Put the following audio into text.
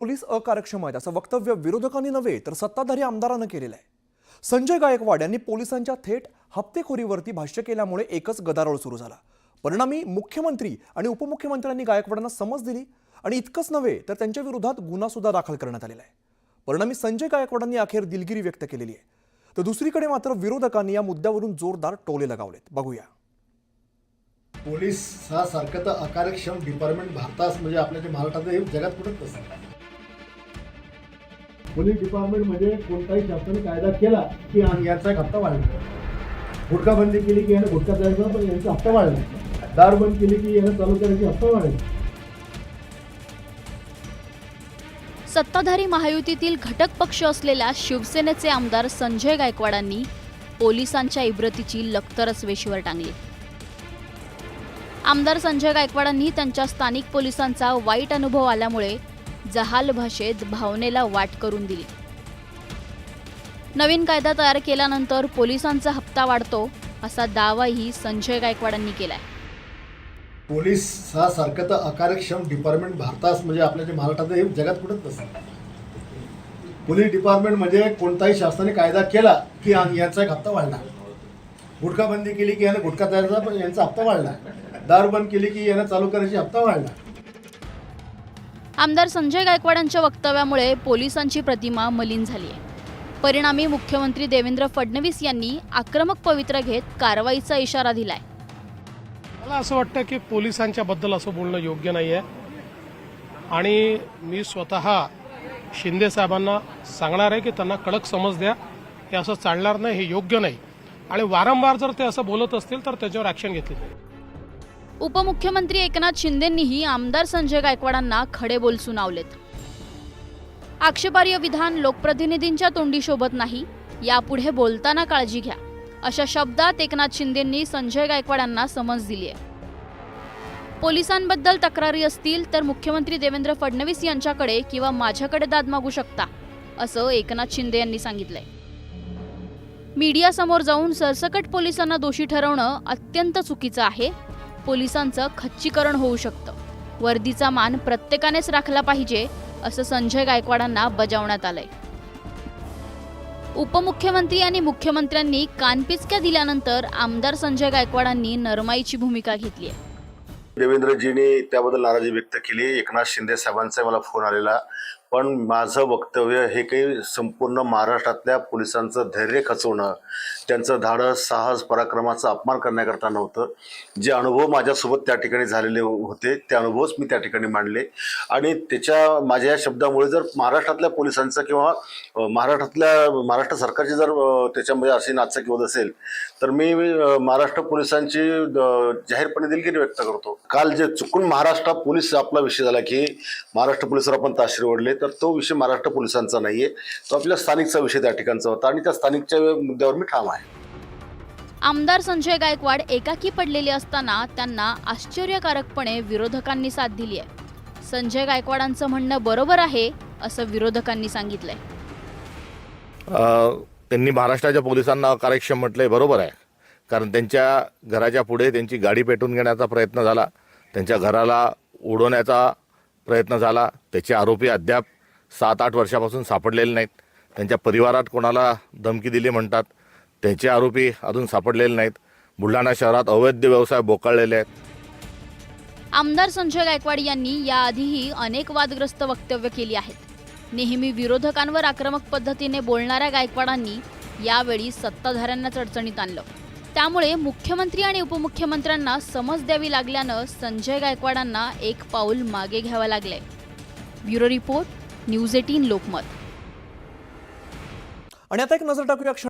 Police अकार्यक्षम आहेत असं वक्तव्य विरोधकांनी नव्हे तर सत्ताधारी आमदारांनी केलेलं आहे। संजय गायकवाड यांनी पोलिसांच्या थेट हप्तेखोरीवरती भाष्य केल्यामुळे एकच गदारोळ सुरू झाला। परिणामी मुख्यमंत्री आणि उपमुख्यमंत्र्यांनी गायकवाडांना समज दिली आणि इतकंच नव्हे तर त्यांच्या विरोधात गुन्हा सुद्धा दाखल करण्यात आलेला आहे। परिणामी संजय गायकवाडांनी अखेर दिलगिरी व्यक्त केलेली आहे। तर दुसरीकडे मात्र विरोधकांनी या मुद्द्यावरून जोरदार टोले लगावलेत। बघूया। पोलीस हा सारखं तर अकार्यक्षम डिपार्टमेंट भारतात म्हणजे आपल्या जे महाराष्ट्रात जगात कुठंच नसतं। पोलीस डिपार्टमेंट म्हणजे कोणताही शासनाने कायदा केला की यांचा एक हप्ता वाढला, गुटखा बंदी केली की याने गुटखा द्यायचा पण यांचा हप्ता वाढला, दारू बंद केली की याने चालू करायची हप्ता वाढला। सत्ताधारी महायुतीतील घटक पक्ष असलेल्या शिवसेनेचे आमदार संजय गायकवाडांनी पोलिसांच्या इब्रतीची लखतरच वेशीवर टांगली। आमदार संजय गायकवाडांनी त्यांच्या स्थानिक पोलिसांचा वाईट अनुभव आल्यामुळे जहाल भाषेत भावनेला वाट करून दिली। नवीन कायदा तयार केल्यानंतर पोलिसांचा हप्ता वाढतो असा दावाही संजय गायकवाडांनी केलाय। पोलीस हा सारखं तर अकार्यक्षम डिपार्टमेंट भारतात म्हणजे आपल्या जे महाराष्ट्रात जगात कुठंच नसतं। पोलीस डिपार्टमेंट म्हणजे कोणताही शासनाने कायदा केला की यांचा एक हप्ता वाढला, गुटखा बंदी केली की याने गुटखा द्यायचा पण यांचा हप्ता वाढला, दारू बंद केली की याने चालू करायची हप्ता वाढला। आमदार संजय गायकवाडांच्या वक्तव्यामुळे पोलिसांची प्रतिमा मलिन झाली आहे। परिणामी मुख्यमंत्री देवेंद्र फडणवीस यांनी आक्रमक पवित्रा घेत कारवाईचा इशारा दिलाय। मला असं वाटतं की पोलिसांच्या बद्दल असं बोलणं योग्य नाही आहे आणि मी स्वतः शिंदे साहेबांना सांगणार आहे की त्यांना कडक समज द्या, हे असं चालणार नाही, हे योग्य नाही आणि वारंवार जर ते असं बोलत असतील तर त्याच्यावर ॲक्शन घेतली जाईल। उपमुख्यमंत्री एकनाथ शिंदेंनीही आमदार संजय गायकवाडांना खडे बोल सुनावलेत। आक्षेपार्ह विधान लोकप्रतिनिधींच्या तोंडी शोभत नाही, यापुढे बोलताना काळजी घ्या अशा शब्दात एकनाथ शिंदेंनी संजय गायकवाडांना समज दिली आहे। पोलिसांबद्दल तक्रारी असतील तर मुख्यमंत्री देवेंद्र फडणवीस यांच्याकडे किंवा माझ्याकडे दाद मागू शकता असं एकनाथ शिंदे यांनी सांगितलंय। मीडियासमोर जाऊन सरसकट पोलिसांना दोषी ठरवणं अत्यंत चुकीचं आहे। पोलिसांचं खच्चीकरण होऊ शकतं, वर्दीचा मान प्रत्येकानेच राखला पाहिजे असं संजय गायकवाडांना बजावण्यात आलंय। उपमुख्यमंत्री आणि मुख्यमंत्र्यांनी कानपिचक्या दिल्यानंतर आमदार संजय गायकवाडांनी नरमाईची भूमिका घेतली आहे। देवेंद्रजींनी त्याबद्दल नाराजी व्यक्त केली। एकनाथ शिंदे साहेबांचा मला फोन आलेला, पण माझं वक्तव्य हे काही संपूर्ण महाराष्ट्रातल्या पोलिसांचं धैर्य खचवणं, त्यांचं धाडस, साहस, पराक्रमाचा अपमान करण्याकरता नव्हतं। जे अनुभव माझ्यासोबत त्या ठिकाणी झालेले होते ते अनुभवच मी त्या ठिकाणी मांडले आणि माझ्या या शब्दामुळे जर महाराष्ट्रातल्या पोलिसांचं किंवा महाराष्ट्र सरकारची जर त्याच्यामध्ये अशी नाचक्की होत असेल तर मी महाराष्ट्र पोलिसांची जाहीरपणे दिलगिरी व्यक्त करतो। काल जे चुकून महाराष्ट्र पोलीस आपला विषय झाला की महाराष्ट्र पोलिसांवर आपण ताशेरे ओढले, तर तो विषय महाराष्ट्र पोलिसांचा नाहीये, तो आपल्या स्थानिकचा विषय त्या ठिकाणचा होता आणि त्या स्थानिकच्या मुद्द्यावर मी ठाम आहे। आमदार संजय गायकवाड एकाकी पडलेले असताना त्यांना आश्चर्यकारकपणे विरोधकांनी साथ दिली आहे। संजय गायकवाडांचं म्हणणं बरोबर आहे असं विरोधकांनी सांगितलंय। त्यांनी महाराष्ट्राच्या पोलिसांना अकार्यक्षम म्हटलंय, बरोबर आहे, कारण त्यांच्या घराच्या पुढे त्यांची गाडी पेटून घेण्याचा प्रयत्न झाला, त्यांच्या घराला उडवण्याचा प्रयत्न झाला। त्याचे आरोपी अद्याप 7-8 वर्षापासून सापडलेले नाहीत। त्यांच्या परिवारात कोणाला धमकी दिली म्हणतात, त्याचे आरोपी अजून सापडलेले नाहीत। बुलढाणा शहरात अवैध व्यवसाय बोकाळलेले आहेत। आमदार संजय गायकवाड यांनी याआधीही अनेक वादग्रस्त वक्तव्य केली आहेत। नेहमी विरोधकांवर आक्रमक पद्धतीने बोलणाऱ्या गायकवाडांनी यावेळी सत्ताधाऱ्यांना चढचणीत आणलं। त्यामुळे मुख्यमंत्री आणि उपमुख्यमंत्र्यांना समज द्यावी लागल्यानं संजय गायकवाडांना एक पाऊल मागे घ्यावं लागलंय। Bureau report, news 18 Lokmat. आणि आता एक नजर टाकूया